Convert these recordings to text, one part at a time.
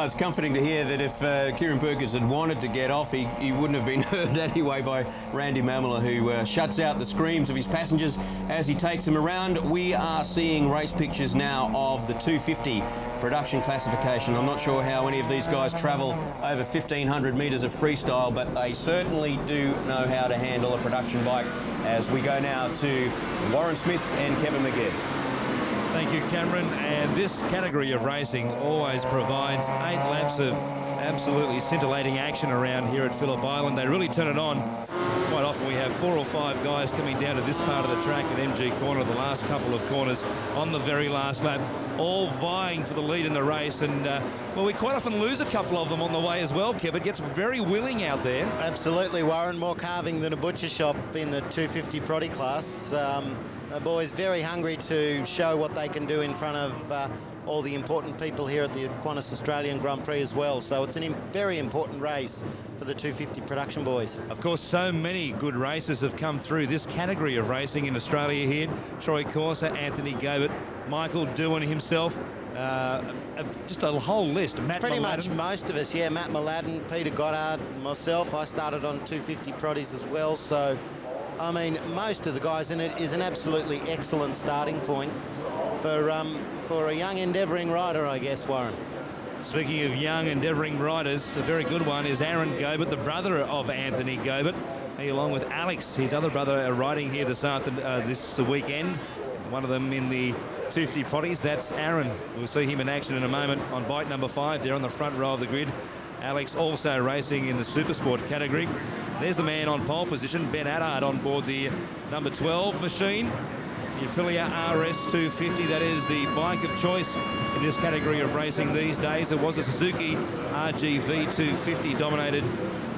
Oh, it's comforting to hear that if Kieran Perkins had wanted to get off, he wouldn't have been hurt anyway by Randy Mamela, who shuts out the screams of his passengers as he takes them around. We are seeing race pictures now of the 250 production classification. I'm not sure how any of these guys travel over 1,500 metres of freestyle, but they certainly do know how to handle a production bike, as we go now to Warren Smith and Kevin McGee. Thank you, Cameron. And this category of racing always provides 8 laps of absolutely scintillating action around here at Phillip Island. They really turn it on. It's quite often we have 4 or 5 guys coming down to this part of the track at MG Corner, the last couple of corners on the very last lap, all vying for the lead in the race. And, well, we quite often lose a couple of them on the way as well, Kev. It gets very willing out there. Absolutely, Warren. More carving than a butcher shop in the 250 prody class. The boys very hungry to show what they can do in front of all the important people here at the Qantas Australian Grand Prix as well. So it's a very important race for the 250 production boys. Of course, so many good races have come through this category of racing in Australia here. Troy Corser, Anthony Gobert, Michael Doohan himself, just a whole list. Matt Pretty Mladen. much most of us, yeah. Matt Mladen, Peter Goddard, myself. I started on 250 proddies as well. So, I mean, most of the guys, and it is an absolutely excellent starting point for a young endeavouring rider, I guess, Warren. Speaking of young endeavouring riders, a very good one is Aaron Gobert, the brother of Anthony Gobert. He, along with Alex, his other brother, are riding here this weekend. One of them in the 250 proddies, that's Aaron. We'll see him in action in a moment on bike number 5 there on the front row of the grid. Alex also racing in the Supersport category. There's the man on pole position, Ben Attard, on board the number 12 machine. The Aprilia RS250, that is the bike of choice in this category of racing these days. It was a Suzuki RGV 250 dominated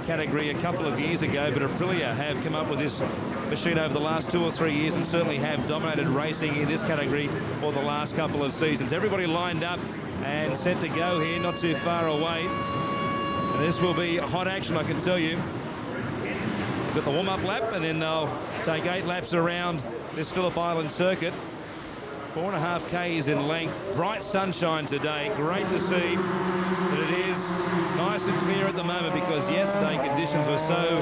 category a couple of years ago, but Aprilia have come up with this machine over the last 2 or 3 years and certainly have dominated racing in this category for the last couple of seasons. Everybody lined up and set to go here, not too far away. And this will be hot action, I can tell you. Got the warm-up lap, and then they'll take 8 laps around this Phillip Island circuit. 4.5 Ks in length. Bright sunshine today. Great to see that it is nice and clear at the moment, because yesterday conditions were so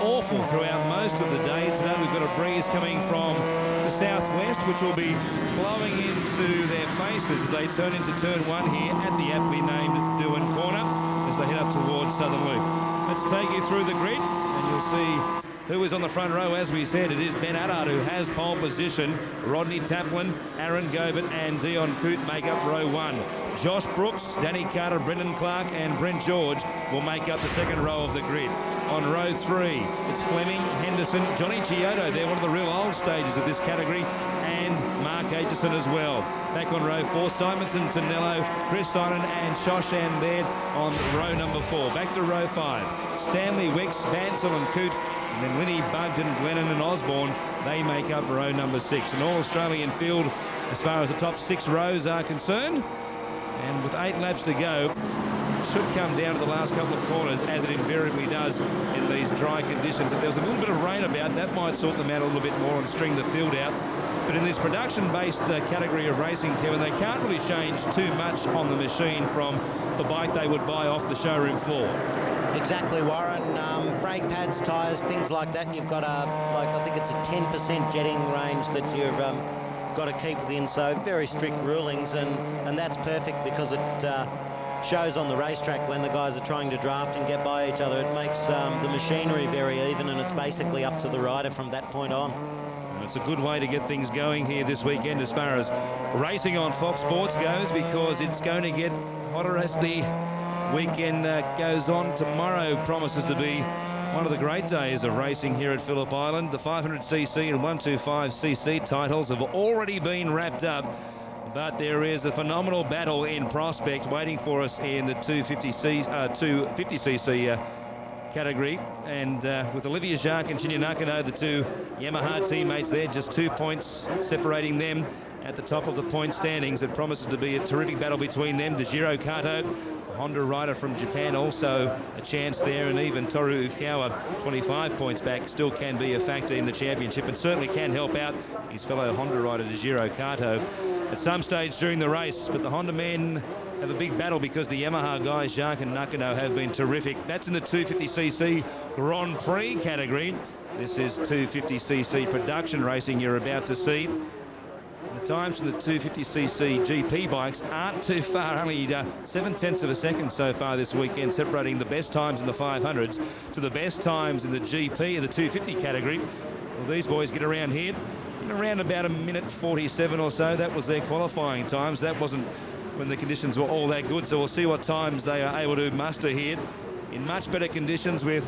awful throughout most of the day. Today we've got a breeze coming from the southwest, which will be blowing into their faces as they turn into turn 1 here at the aptly named Doohan Corner as they head up towards Southern Loop. Let's take you through the grid and you'll see who is on the front row. As we said, it is Ben Attard who has pole position. Rodney Taplin, Aaron Gobert and Dion Coote make up row 1. Josh Brooks, Danny Carter, Brendan Clark and Brent George will make up the second row of the grid. On row 3, it's Fleming, Henderson, Johnny Chiodo. They're one of the real old stages of this category, and Mark Aitchison as well. Back on row 4, Simonson, Tonello, Chris Sinon and Shoshan Baird on row number 4. Back to row 5, Stanley Wicks, Bansell and Coote. And then Winnie, Bugden, Glennon and Osborne, they make up row number 6. An all-Australian field as far as the top 6 rows are concerned. And with 8 laps to go, it should come down to the last couple of corners, as it invariably does in these dry conditions. If there was a little bit of rain about, that might sort them out a little bit more and string the field out. But in this production-based category of racing, Kevin, they can't really change too much on the machine from the bike they would buy off the showroom floor. Exactly, Warren. Brake pads, tyres, things like that. And you've got I think it's a 10% jetting range that you've got to keep within. So very strict rulings, and that's perfect because it shows on the racetrack when the guys are trying to draft and get by each other. It makes the machinery very even, and it's basically up to the rider from that point on. And it's a good way to get things going here this weekend as far as racing on Fox Sports goes, because it's going to get hotter as the weekend goes on. Tomorrow promises to be one of the great days of racing here at Phillip Island. The 500cc and 125cc titles have already been wrapped up, but there is a phenomenal battle in prospect waiting for us in the 250cc category, and with Olivia Jacques and Shinya Nakano, the 2 Yamaha teammates there, just 2 points separating them. at the top of the point standings. It promises to be a terrific battle between them. Dejiro Kato, a Honda rider from Japan, also a chance there, and even Toru Ukawa, 25 points back, still can be a factor in the championship and certainly can help out his fellow Honda rider Dejiro Kato at some stage during the race. But the Honda men have a big battle because the Yamaha guys, Jacques and Nakano, have been terrific. That's in the 250cc Grand Prix category. This is 250cc production racing you're about to see. The times from the 250cc GP bikes aren't too far, only 7/10 of a second so far this weekend, separating the best times in the 500s to the best times in the GP in the 250 category. Well, these boys get around here in around about 1:47 or so. That was their qualifying times. That wasn't when the conditions were all that good, so we'll see what times they are able to muster here in much better conditions, with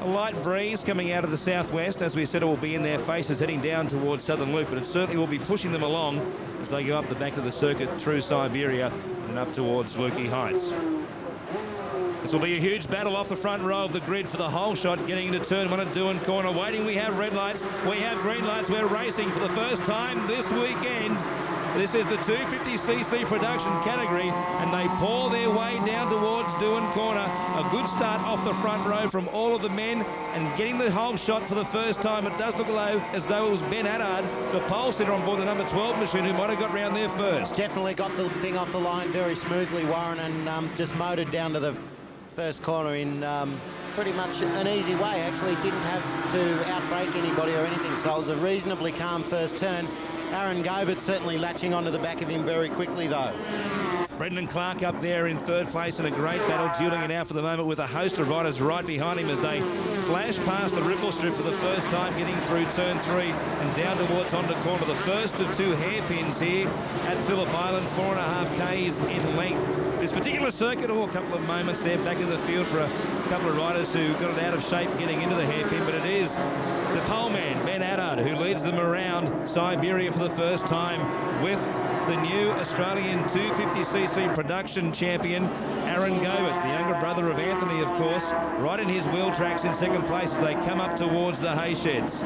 a light breeze coming out of the southwest. As we said, it will be in their faces heading down towards Southern Loop, but it certainly will be pushing them along as they go up the back of the circuit through Siberia and up towards Lukey Heights. This will be a huge battle off the front row of the grid for the whole shot, getting into turn one at Dewan Corner. Waiting, we have red lights, we have green lights. We're racing for the first time this weekend. This is the 250cc production category, and they pour their way down towards Dewan Corner. A good start off the front row from all of the men, and getting the whole shot for the first time. It does look as though it was Ben Haddad, the pole sitter on board the number 12 machine, who might have got round there first. Definitely got the thing off the line very smoothly, Warren, and just motored down to the first corner in pretty much an easy way. Actually didn't have to outbrake anybody or anything, so it was a reasonably calm first turn. Aaron Gobert certainly latching onto the back of him very quickly, though. Brendan Clark up there in third place in a great battle, dueling it out for the moment with a host of riders right behind him as they flash past the ripple strip for the first time, getting through turn 3 and down towards Honda Corner. The first of 2 hairpins here at Phillip Island, 4.5 Ks in length. This particular circuit, a couple of moments there back in the field for a couple of riders who got it out of shape getting into the hairpin, but it is the poleman, Ben Haddad, who leads them around Siberia for the first time with the new Australian 250cc production champion, Aaron Gobert, the younger brother of Anthony, of course, right in his wheel tracks in second place as they come up towards the hay sheds.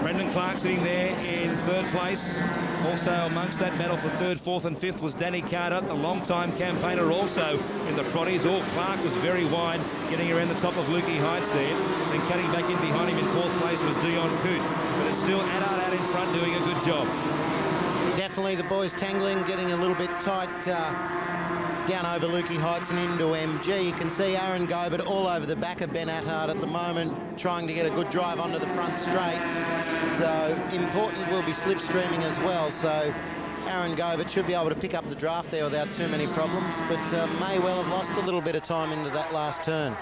Brendan Clark sitting there in third place. Also amongst that battle for third, fourth and fifth was Danny Carter, a long-time campaigner also in the Proddies. Clark was very wide, getting around the top of Lukey Heights there. And cutting back in behind him in fourth place was Dion Coote. But it's still Haddad out in front doing a good job. Definitely the boys tangling, getting a little bit tight down over Lukey Heights and into MG. You can see Aaron Gobert all over the back of Ben Haddad at the moment, trying to get a good drive onto the front straight. So important will be slipstreaming as well. So Aaron Gobert should be able to pick up the draft there without too many problems, but may well have lost a little bit of time into that last turn.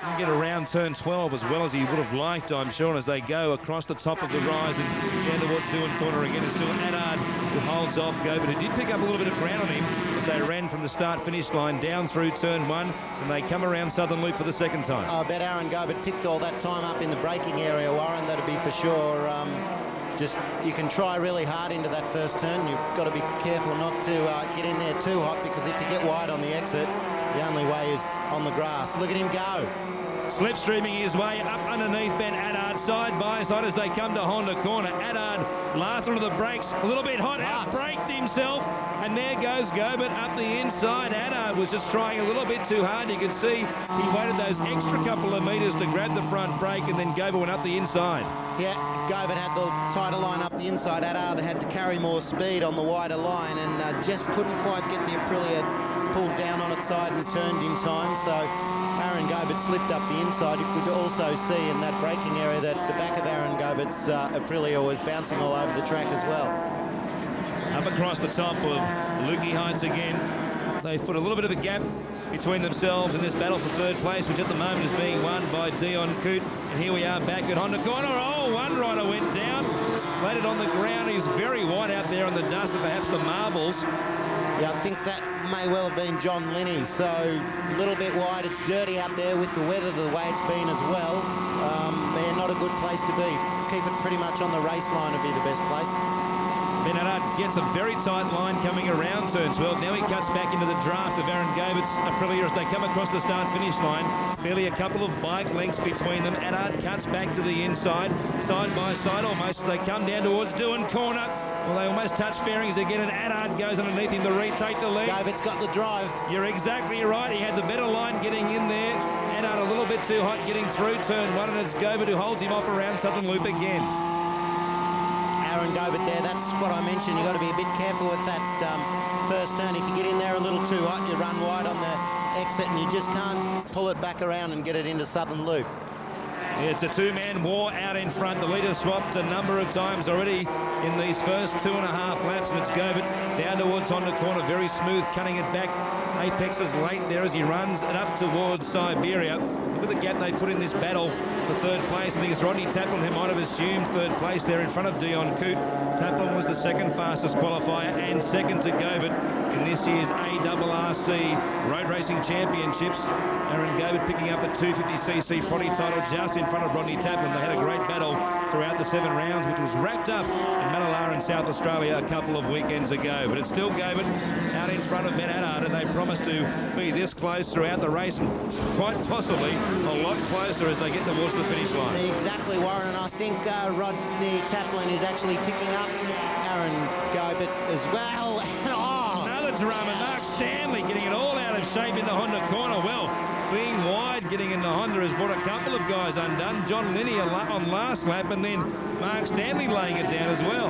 Didn't get around turn 12 as well as he would have liked, I'm sure, as they go across the top of the rise and down towards Dewan Corner again. It's still Haddad who holds off Gobert, who did pick up a little bit of ground on him as they ran from the start-finish line down through turn 1, and they come around Southern Loop for the second time. I bet Aaron Gobert ticked all that time up in the braking area, Warren. That'd be for sure. Just you can try really hard into that first turn. You've got to be careful not to get in there too hot, because if you get wide on the exit, the only way is on the grass. Look at him go. Slipstreaming his way up underneath Ben Haddad, side by side as they come to Honda Corner. Haddad last onto the brakes, a little bit hot, out-braked himself, and there goes Gobert up the inside. Haddad was just trying a little bit too hard. You can see he waited those extra couple of metres to grab the front brake, and then Gobert went up the inside. Yeah, Gobert had the tighter line up the inside. Haddad had to carry more speed on the wider line, and just couldn't quite get the Aprilia pulled down on its side and turned in time. So Aaron Gobert slipped up the inside. You could also see in that braking area that the back of Aaron Gobert's Aprilia was bouncing all over the track as well. Up across the top of Lukey Heights again. They've put a little bit of a gap between themselves in this battle for third place, which at the moment is being won by Dion Coote. And here we are back at Honda Corner. Oh, one rider went down, landed on the ground. He's very wide out there on the dust and perhaps the marbles. Yeah, I think that may well have been John Linney. So a little bit wide. It's dirty out there with the weather the way it's been as well. Yeah, not a good place to be. Keep it pretty much on the race line would be the best place. Ben Haddad gets a very tight line coming around turn 12. Now he cuts back into the draft of Aaron Gobert's Aprilia as they come across the start-finish line. Barely a couple of bike lengths between them. Haddad cuts back to the inside, side by side almost, as they come down towards Doohan Corner. Well, they almost touch fairings again, and Haddad goes underneath him to retake the lead. Gobert's got the drive. You're exactly right. He had the better line getting in there. Haddad a little bit too hot getting through turn 1, and it's Gobert who holds him off around Southern Loop again. Aaron Gobert there, that's what I mentioned. You've got to be a bit careful with that first turn. If you get in there a little too hot, you run wide on the exit and you just can't pull it back around and get it into Southern Loop. It's a two-man war out in front. The leader swapped a number of times already in these first 2.5 laps, and it's Gobert down towards Honda Corner, very smooth, cutting it back. Apex is late there as he runs it up towards Siberia. Look at the gap they put in this battle for third place. I think it's Rodney Taplin who might have assumed third place there in front of Dion Coote. Taplin was the second fastest qualifier and second to Gobert in this year's ARRC Road Racing Championships. Aaron Gobert picking up a 250cc prody title just in front of Rodney Taplin. They had a great battle throughout the 7 rounds, which was wrapped up in Mallala in South Australia a couple of weekends ago. But it's still Gobert out in front of Ben Haddad, and they promise to be this close throughout the race, and quite possibly a lot closer as they get towards the finish line. Exactly, Warren, and I think Rodney Taplin is actually picking up Aaron Gobert as well. Another drama, Mark Stanley getting it all out of shape in the Honda Corner. Well, being wide getting into Honda has brought a couple of guys undone. John Linney on last lap, and then Mark Stanley laying it down as well.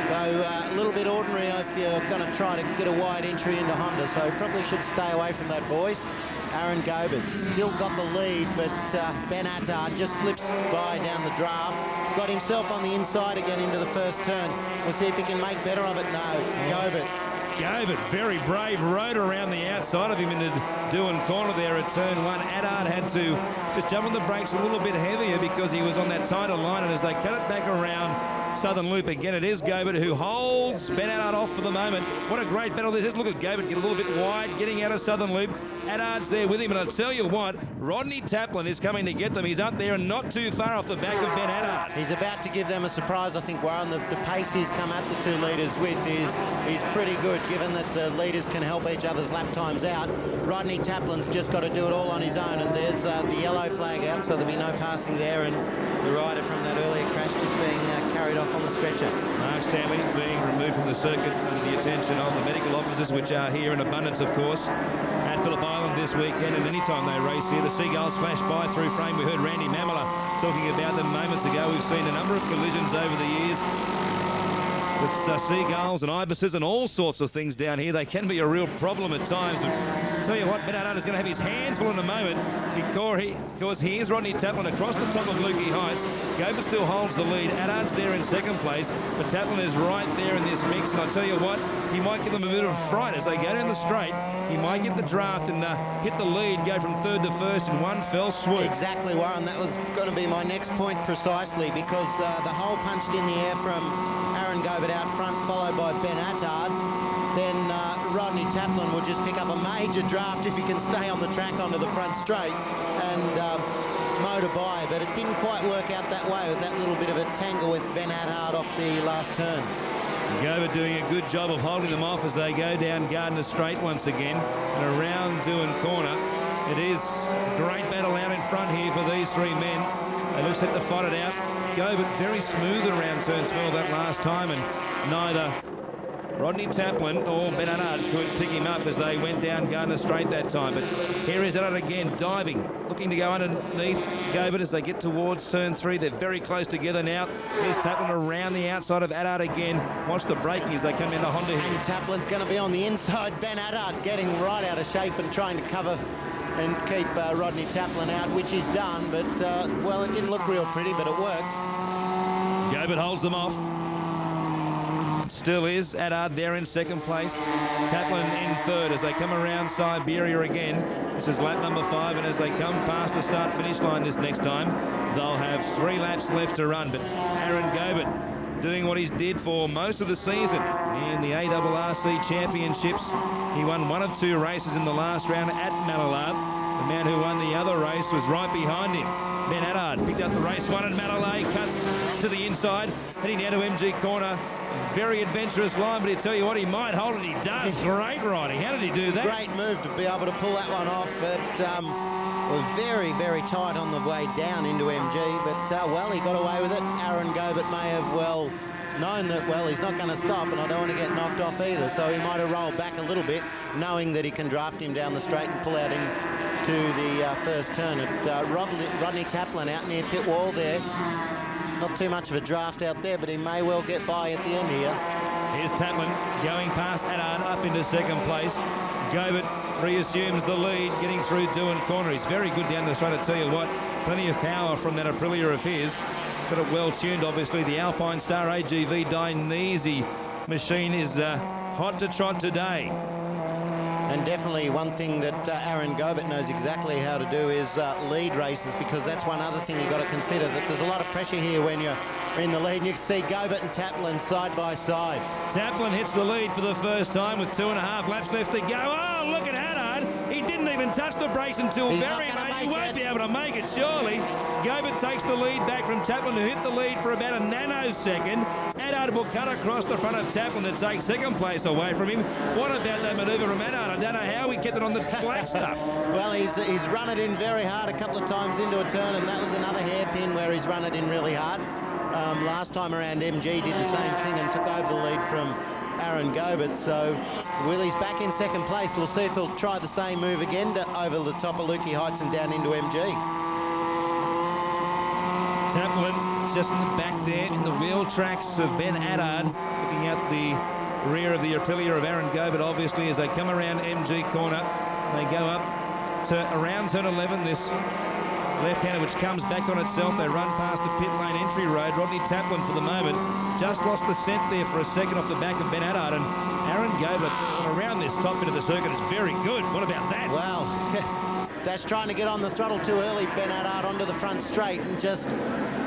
So a little bit ordinary if you're going to try to get a wide entry into Honda, so probably should stay away from that, boys. Aaron Gobert still got the lead, but Ben Haddad just slips by down the draft. Got himself on the inside again into the first turn. We'll see if he can make better of it. No, Gobert, very brave, rode around the outside of him into Doohan Corner there at turn 1. Haddad had to just jump on the brakes a little bit heavier because he was on that tighter line, and as they cut it back around Southern Loop again, it is Gobert who holds Ben Haddad off for the moment. What a great battle this is. Look at Gobert get a little bit wide, getting out of Southern Loop. Haddad's there with him, and I'll tell you what, Rodney Taplin is coming to get them. He's up there and not too far off the back of Ben Haddad. He's about to give them a surprise, I think, Warren. The pace he's come at the 2 leaders with is pretty good, given that the leaders can help each other's lap times out. Rodney Taplin's just got to do it all on his own, and there's the yellow flag out, so there'll be no passing there, and the rider from that earlier crash just being carried off on the stretcher. Mark Stanley being removed from the circuit under the attention of the medical officers, which are here in abundance, of course, at Phillip Island this weekend. And anytime they race here, the Seagulls flash by through frame. We heard Randy Mamela talking about them moments ago. We've seen a number of collisions over the years with seagulls and ibises and all sorts of things down here. They can be a real problem at times. But I'll tell you what, Ben Haddad is going to have his hands full in a moment because here's Rodney Taplin across the top of Lukey Heights. Gobert still holds the lead. Haddad's there in second place, but Taplin is right there in this mix. And I'll tell you what, he might give them a bit of a fright as they go down the straight. He might get the draft and hit the lead, go from third to first in one fell swoop. Exactly, Warren. That was going to be my next point precisely, because the hole punched in the air from Aaron Gobert out front, followed by Ben Haddad. Then Rodney Taplin will just pick up a major draft if he can stay on the track onto the front straight and motor by, but it didn't quite work out that way with that little bit of a tangle with Ben Haddad off the last turn. Gobert doing a good job of holding them off as they go down Gardner Straight once again and around Doohan Corner. It is a great battle out in front here for these 3 men. They look set to fight it out. Gobert very smooth around turn 12 that last time, and neither Rodney Taplin or Ben Haddad could pick him up as they went down Gardner Straight that time. But here is Haddad again, diving, looking to go underneath Gobert as they get towards turn 3. They're very close together now. Here's Taplin around the outside of Haddad again. Watch the braking as they come into Honda here. And Taplin's going to be on the inside. Ben Haddad getting right out of shape and trying to cover and keep Rodney Taplin out, which he's done. But, well, it didn't look real pretty, but it worked. Gobert holds them off. Still is Haddad there in second place. Taplin in third as they come around Siberia again. This is lap number 5, and as they come past the start-finish line this next time, they'll have 3 laps left to run. But Aaron Gobert doing what he's did for most of the season in the ARRC Championships. He won 1 of 2 races in the last round at Mallala. The man who won the other race was right behind him. Ben Haddad picked up the race one, and Madelay cuts to the inside, heading down to MG corner. Very adventurous line, but I tell you what, he might hold it. He does. Great riding. How did he do that? Great move to be able to pull that one off. It was very, very tight on the way down into MG, but, well, he got away with it. Aaron Gobert may have, well, known that, well, he's not going to stop, and I don't want to get knocked off either, so he might have rolled back a little bit, knowing that he can draft him down the straight and pull out into the first turn. Rodney Taplin out near pit wall there. Not too much of a draft out there, but he may well get by at the end here. Here's Taplin going past Haddad up into second place. Gobert reassumes the lead, getting through Doohan corner. He's very good down the straight, I tell you what. Plenty of power from that Aprilia of his. Got it well tuned, obviously. The Alpine Star AGV Dainese machine is hot to trot today. And definitely one thing that Aaron Gobert knows exactly how to do is lead races, because that's one other thing you've got to consider, that there's a lot of pressure here when you're in the lead. And you can see Gobert and Taplin side by side. Taplin hits the lead for the first time with 2.5 laps left to go. Oh, look at Haddad. He didn't even touch the brakes until very late. He won't be able to make it, surely. Gobert takes the lead back from Taplin, who hit the lead for about a nanosecond. Haddad will cut across the front of Taplin to take second place away from him. What about that manoeuvre from Haddad? I don't know how he kept it on the flat stuff. Well, he's run it in very hard a couple of times into a turn, and that was another hairpin where he's run it in really hard. Last time around, MG did the same thing and took over the lead from Aaron Gobert. So Willie's back in second place. We'll see if he'll try the same move again over the top of Lukey Heights and down into MG. Taplin just in the back there in the wheel tracks of Ben Haddad, looking at the rear of the Aprilia of Aaron Gobert, obviously, as they come around MG corner. They go up to around turn 11, this left-hander which comes back on itself. They run past the pit lane entry road. Rodney Taplin, for the moment, just lost the scent there for a second off the back of Ben Haddad, and Aaron Gobert around this top bit of the circuit is very good. What about that? Wow. That's trying to get on the throttle too early. Ben Haddad onto the front straight and just,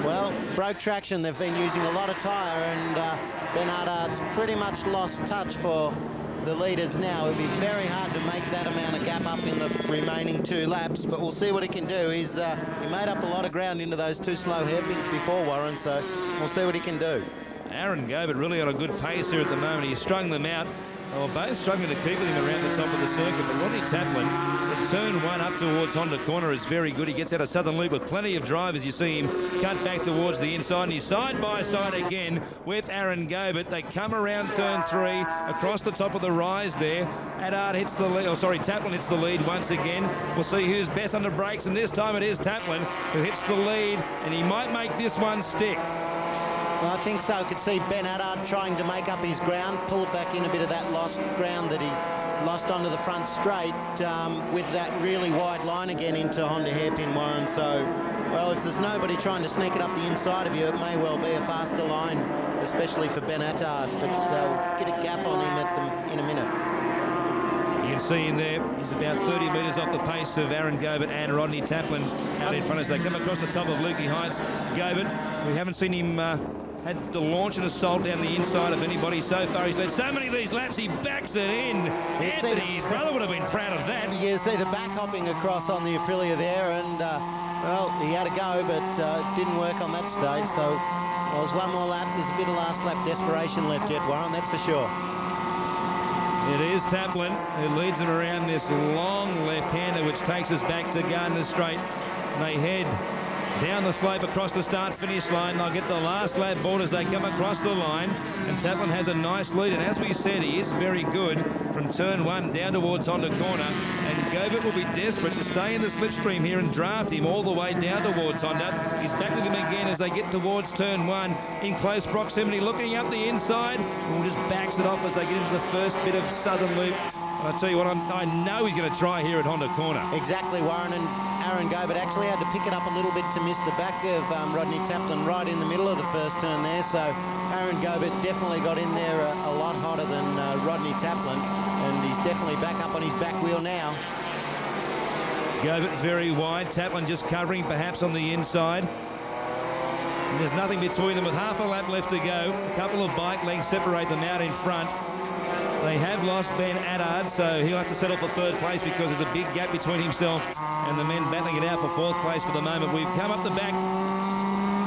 well, broke traction. They've been using a lot of tyre, and Ben Haddad's pretty much lost touch for the leaders now. It'd be very hard to make that amount of gap up in the remaining 2 laps, but we'll see what he can do. He made up a lot of ground into those 2 slow hairpins before, Warren, so we'll see what he can do. Aaron Gobert really on a good pace here at the moment. He strung them out. They were both struggling to keep with him around the top of the circuit, but Rodney Taplin, from turn 1 up towards Honda corner, is very good. He gets out of Southern Loop with plenty of drive as you see him cut back towards the inside, and he's side by side again with Aaron Gobert. They come around turn 3 across the top of the rise there. Haddad hits the lead, Taplin hits the lead once again. We'll see who's best under brakes, and this time it is Taplin who hits the lead, and he might make this one stick. Well, I think so. I could see Ben Haddad trying to make up his ground, pull back in a bit of that lost ground that he lost onto the front straight with that really wide line again into Honda hairpin, Warren. So, well, if there's nobody trying to sneak it up the inside of you, it may well be a faster line, especially for Ben Haddad. But we'll get a gap on him in a minute. You can see him there. He's about 30 metres off the pace of Aaron Gobert and Rodney Taplin out in front as they come across the top of Lukey Heights. Gobert, we haven't seen him had to launch an assault down the inside of anybody so far. He's led so many of these laps, he backs it in. Anthony, his brother would have been proud of that. You see the back hopping across on the Aprilia there, and well, he had a go, but it didn't work on that stage. So well, there's one more lap. There's a bit of last lap desperation left yet, Warren, that's for sure. It is Taplin who leads them around this long left-hander, which takes us back to Gardner Straight. And they head down the slope across the start-finish line. They'll get the last lap board as they come across the line. And Taplin has a nice lead. And as we said, he is very good from turn 1 down towards Honda corner. And Gobert will be desperate to stay in the slipstream here and draft him all the way down towards Honda. He's back with him again as they get towards turn 1 in close proximity, looking up the inside. And just backs it off as they get into the first bit of Southern Loop. And I tell you what, I know he's going to try here at Honda corner. Exactly, Warren, and Aaron Gobert actually had to pick it up a little bit to miss the back of Rodney Taplin right in the middle of the first turn there. So Aaron Gobert definitely got in there a lot hotter than Rodney Taplin, and he's definitely back up on his back wheel now. Gobert very wide, Taplin just covering perhaps on the inside. And there's nothing between them with half a lap left to go. A couple of bike legs separate them out in front. They have lost Ben Attard, so he'll have to settle for third place because there's a big gap between himself and the men battling it out for fourth place for the moment. We've come up the back.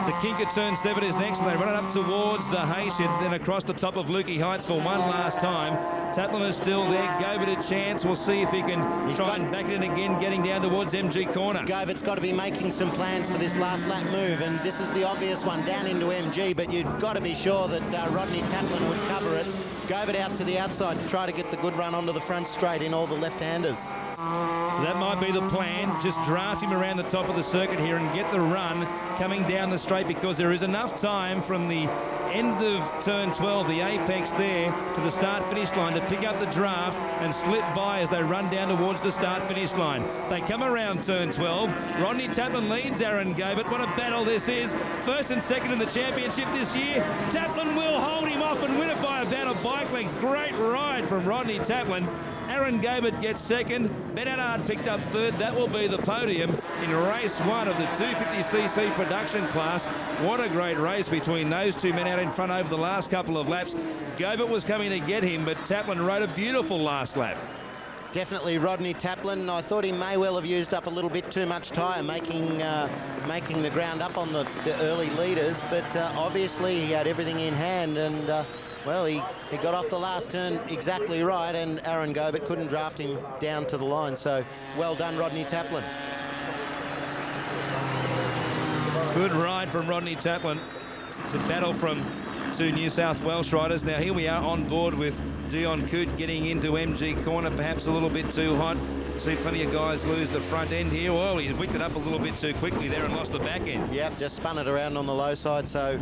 The kink at turn 7 is next, and they run it up towards the Hayshed, then across the top of Lukey Heights for one last time. Taplin is still there. Govert a chance. We'll see if he can try and back it in again, getting down towards MG corner. Govert's got to be making some plans for this last lap move, and this is the obvious one, down into MG, but you've got to be sure that Rodney Taplin would cover it. Govert out to the outside to try to get the good run onto the front straight in all the left-handers. So that might be the plan. Just draft him around the top of the circuit here and get the run coming down the straight, because there is enough time from the end of turn 12, the apex there, to the start-finish line to pick up the draft and slip by as they run down towards the start-finish line. They come around turn 12. Rodney Taplin leads Aaron Govert. What a battle this is. First and second in the championship this year. Taplin will hold him off and win it by about a bike length. Great ride from Rodney Taplin. Aaron Govert gets second. Ben Attard picked up third. That will be the podium in race 1 of the 250cc production class. What a great race between those two men out in front over the last couple of laps. Govert was coming to get him, but Taplin rode a beautiful last lap. Definitely Rodney Taplin. I thought he may well have used up a little bit too much tyre, making the ground up on the early leaders, but obviously he had everything in hand, and well, he got off the last turn exactly right, and Aaron Govert couldn't draft him down to the line. So well done, Rodney Taplin. Good ride from Rodney Taplin. It's a battle from two New South Wales riders. Now here we are on board with Dion Coote getting into MG corner, perhaps a little bit too hot. See plenty of guys lose the front end here. Well, he's wicked up a little bit too quickly there and lost the back end. Yep, just spun it around on the low side, so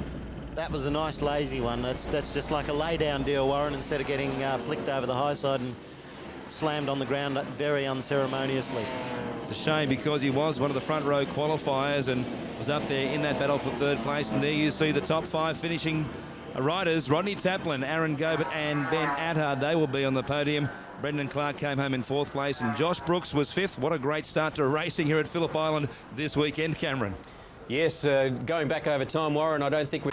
that was a nice lazy one. That's just like a lay-down deal, Warren, instead of getting flicked over the high side and slammed on the ground very unceremoniously. It's a shame because he was one of the front row qualifiers and was up there in that battle for third place. And there you see the top 5 finishing riders: Rodney Taplin, Aaron Govert and Ben Attard. They will be on the podium. Brendan Clark came home in 4th place and Josh Brooks was 5th. What a great start to racing here at Phillip Island this weekend, Cameron. Yes, going back over time, Warren, I don't think we